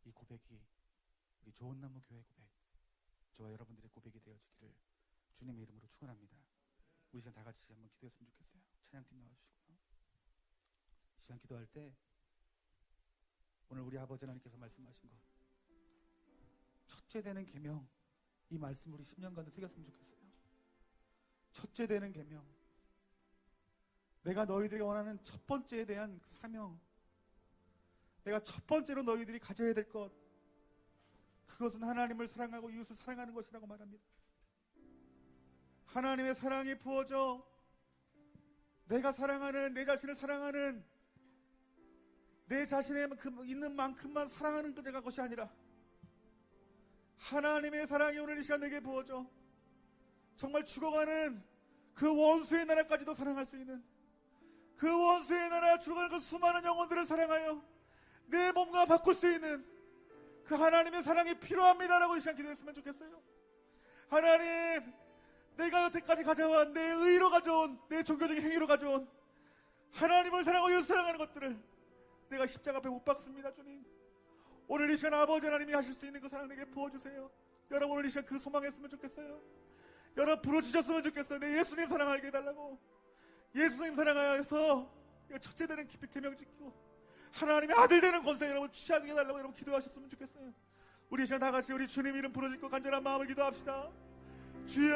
이 고백이 우리 좋은 나무 교회 고백, 저와 여러분들의 고백이 되어지기를 주님의 이름으로 축원합니다. 우리 시간 다 같이 한번 기도했으면 좋겠어요. 찬양팀 나와주시고요. 이 시간 기도할 때 오늘 우리 아버지 하나님께서 말씀하신 것, 첫째 되는 계명, 이 말씀 우리 10년간도 새겼으면 좋겠어요. 첫째 되는 계명, 내가 너희들이 원하는 첫 번째에 대한 사명, 내가 첫 번째로 너희들이 가져야 될 것, 그것은 하나님을 사랑하고 이웃을 사랑하는 것이라고 말합니다. 하나님의 사랑이 부어져 내가 사랑하는, 내 자신을 사랑하는, 내 자신에 있는 만큼만 사랑하는 것이 아니라 하나님의 사랑이 오늘 이 시간 내게 부어져 정말 죽어가는 그 원수의 나라까지도 사랑할 수 있는, 그 원수의 나라, 죽어가는 그 수많은 영혼들을 사랑하여 내 몸과 바꿀 수 있는 그 하나님의 사랑이 필요합니다라고 이 시간 기도했으면 좋겠어요. 하나님, 내가 여태까지 가져온 내 의로 가져온, 내 종교적인 행위로 가져온 하나님을 사랑하고 이웃을 사랑하는 것들을 내가 십자가 앞에 못 박습니다. 주님, 오늘 이 시간 아버지 하나님이 하실 수 있는 그 사랑 내게 부어주세요. 여러분, 오늘 이 시간 그 소망했으면 좋겠어요. 여러분 부르짖었으면 좋겠어요. 내 예수님 사랑하게 해달라고. 예수님 사랑하여서 첫째 되는 계명 짓고 하나님의 아들 되는 권세 여러분 취하게 해달라고 여러분 기도하셨으면 좋겠어요. 우리 이 시간 다 같이 우리 주님 이름 부르짖고 간절한 마음을 기도합시다. 주여,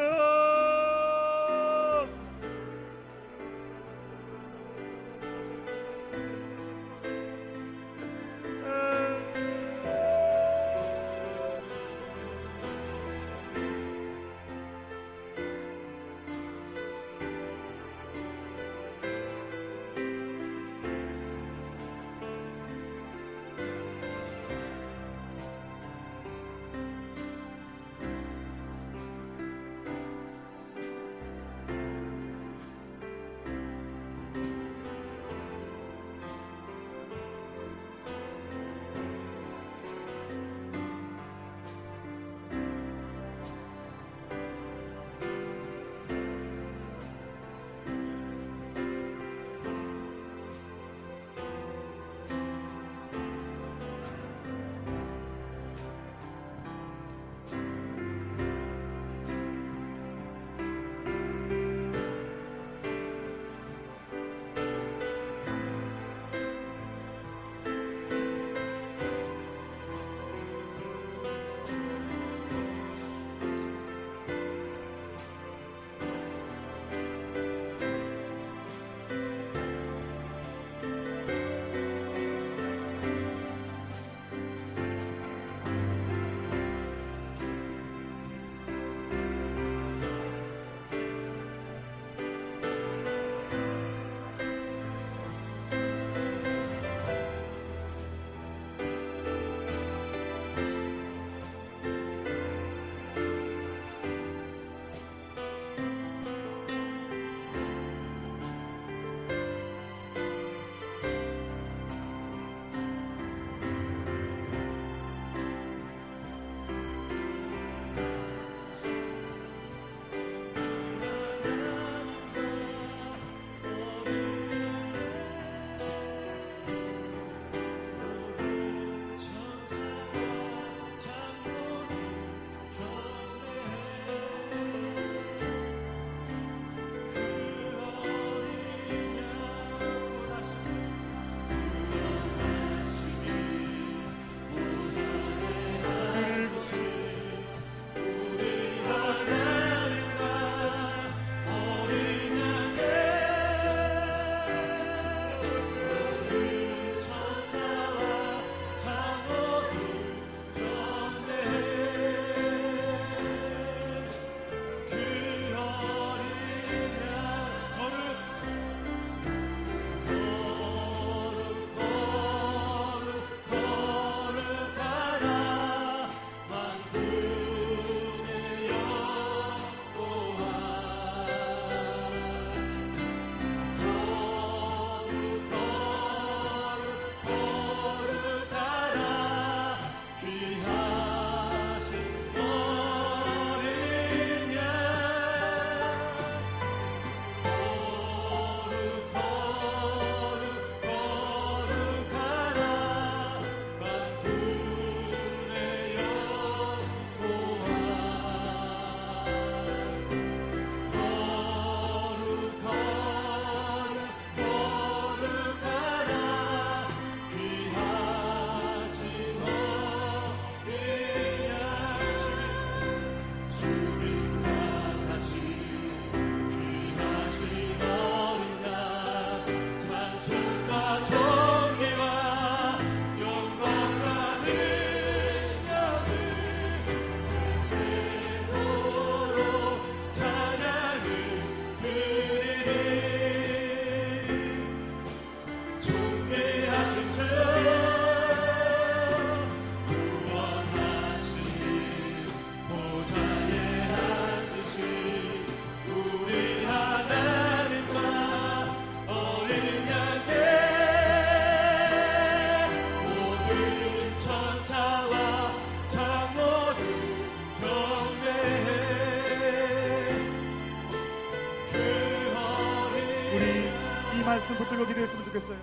말씀 붙들고 기도했으면 좋겠어요.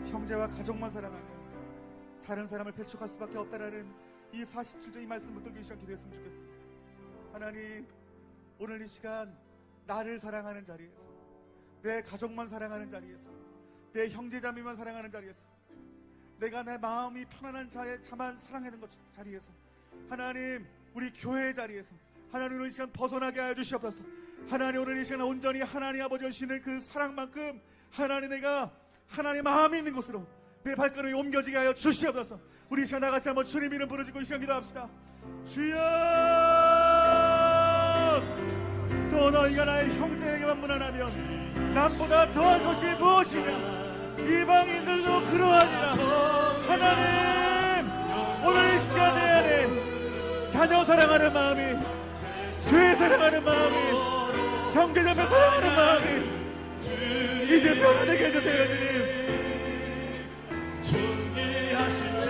형제와 가족만 사랑하면 다른 사람을 배척할 수밖에 없다라는 이 47절 이 말씀 붙들고 이 시간 기도했으면 좋겠습니다. 하나님, 오늘 이 시간 나를 사랑하는 자리에서, 내 가족만 사랑하는 자리에서, 내 형제자매만 사랑하는 자리에서, 내가 내 마음이 편안한 자만 사랑하는 것 자리에서, 하나님 우리 교회 자리에서 하나님 오늘 이 시간 벗어나게 하여 주시옵소서. 하나님 오늘 이 시간 온전히 하나님 아버지 주시는 그 사랑만큼 하나님 내가 하나님의 마음이 있는 곳으로 내 발걸음이 옮겨지게 하여 주시옵소서. 우리 이 시간 나같이 한번 주님 이름 부르짖고 이 시간 기도합시다. 주여, 또 너희가 나의 형제에게만 무난하면 남보다 더한 것이 무엇이냐. 이방인들도 그러하니라. 하나님 오늘 이 시간 내 안에 자녀 사랑하는 마음이, 교회 사랑하는 마음이, 형제자매 사랑하는 마음이 이제 변화되게 해주세요. 주님 존귀하신 주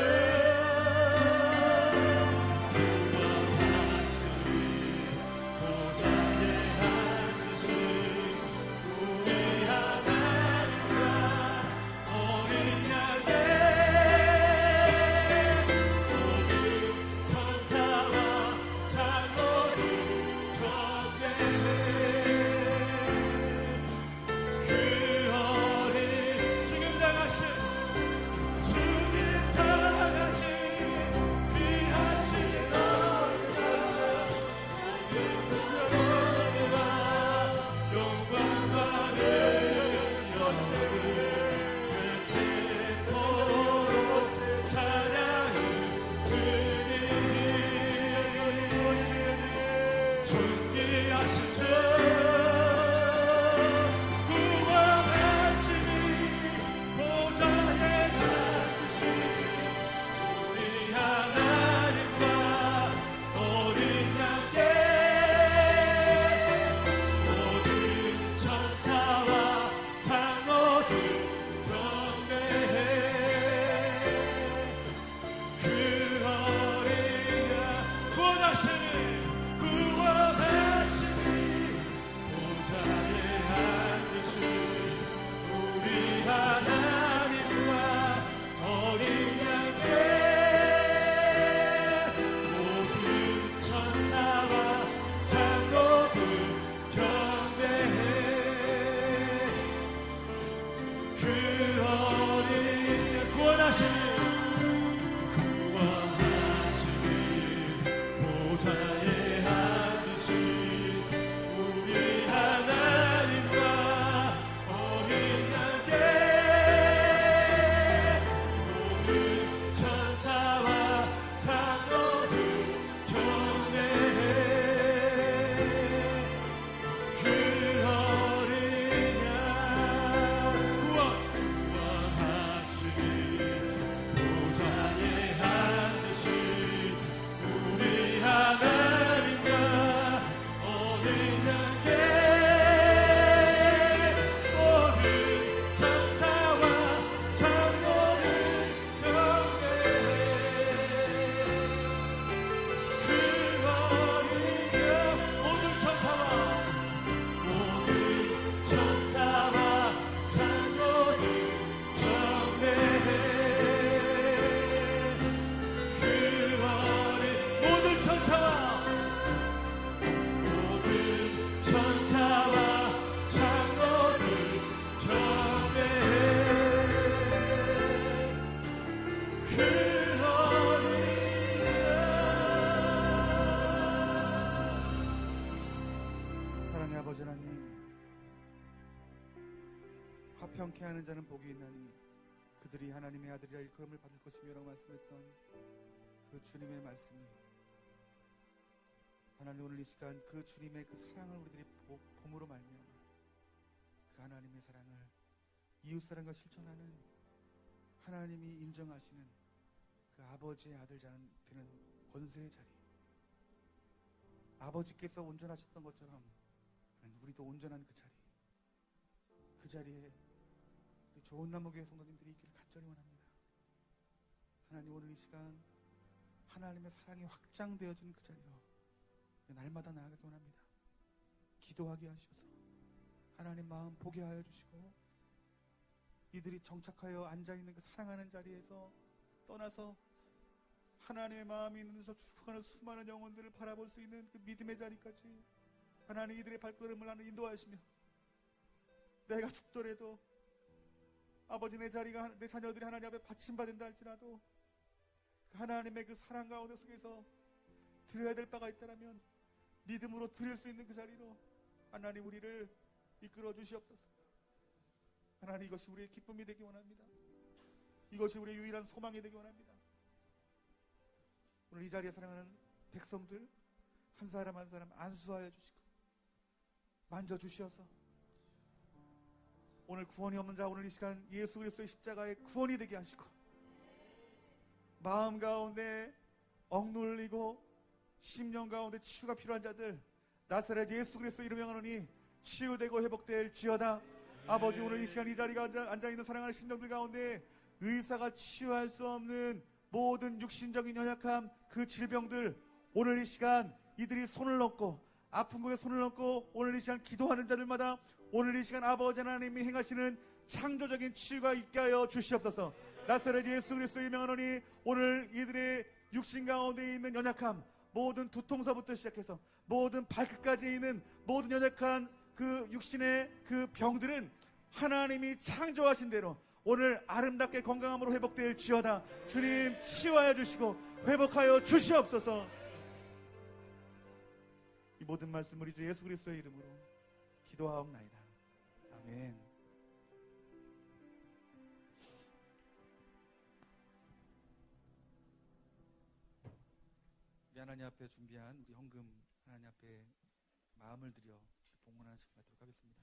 화평케 하는 자는 복이 있나니 그들이 하나님의 아들이라 일컬음을 받을 것이며라고 말씀했던 그 주님의 말씀이 하나님 오늘 이 시간 그 주님의 그 사랑을 우리들이 봄으로 말미암아 그 하나님의 사랑을 이웃사랑과 실천하는 하나님이 인정하시는 그 아버지의 아들 되는 권세의 자리, 아버지께서 온전하셨던 것처럼 우리도 온전한 그 자리에 좋은 나무교회 성도님들이 있기를 간절히 원합니다. 하나님 오늘 이 시간 하나님의 사랑이 확장되어진 그 자리로 날마다 나아가기 원합니다. 기도하게 하셔서 하나님 마음 보게 하여 주시고 이들이 정착하여 앉아있는 그 사랑하는 자리에서 떠나서 하나님의 마음이 있는 데서 죽어가는 수많은 영혼들을 바라볼 수 있는 그 믿음의 자리까지 하나님 이들의 발걸음을 하나님 인도하시며, 내가 죽더라도 아버지 내 자리가 내 자녀들이 하나님 앞에 받침받는다 할지라도 그 하나님의 그 사랑 가운데 속에서 드려야 될 바가 있다면 믿음으로 드릴 수 있는 그 자리로 하나님 우리를 이끌어 주시옵소서. 하나님, 이것이 우리의 기쁨이 되기 원합니다. 이것이 우리의 유일한 소망이 되기 원합니다. 오늘 이 자리에 사랑하는 백성들 한 사람 한 사람 안수하여 주시고 만져주시어서 오늘 구원이 없는 자, 오늘 이 시간 예수 그리스도의 십자가의 구원이 되게 하시고, 마음 가운데 억눌리고 심령 가운데 치유가 필요한 자들 나사렛 예수 그리스도 이름에 명하노니 치유되고 회복될지어다. 아버지, 오늘 이 시간 이 자리가 앉아있는 사랑하는 심령들 가운데 의사가 치유할 수 없는 모든 육신적인 연약함, 그 질병들, 오늘 이 시간 이들이 손을 넣고 아픈 곳에 손을 넣고 오늘 이 시간 기도하는 자들마다 오늘 이 시간 아버지 하나님이 행하시는 창조적인 치유가 있게 하여 주시옵소서. 나사렛 예수 그리스도의 명하노니 오늘 이들의 육신 가운데 있는 연약함, 모든 두통서부터 시작해서 모든 발끝까지 있는 모든 연약한 그 육신의 그 병들은 하나님이 창조하신 대로 오늘 아름답게 건강함으로 회복될지어다. 주님 치유하여 주시고 회복하여 주시옵소서. 이 모든 말씀 우리 주 예수 그리스도의 이름으로 기도하옵나이다. 아멘. 우리 하나님 앞에 준비한 우리 헌금 하나님 앞에 마음을 들여 봉헌하는 시간 갖도록 하겠습니다.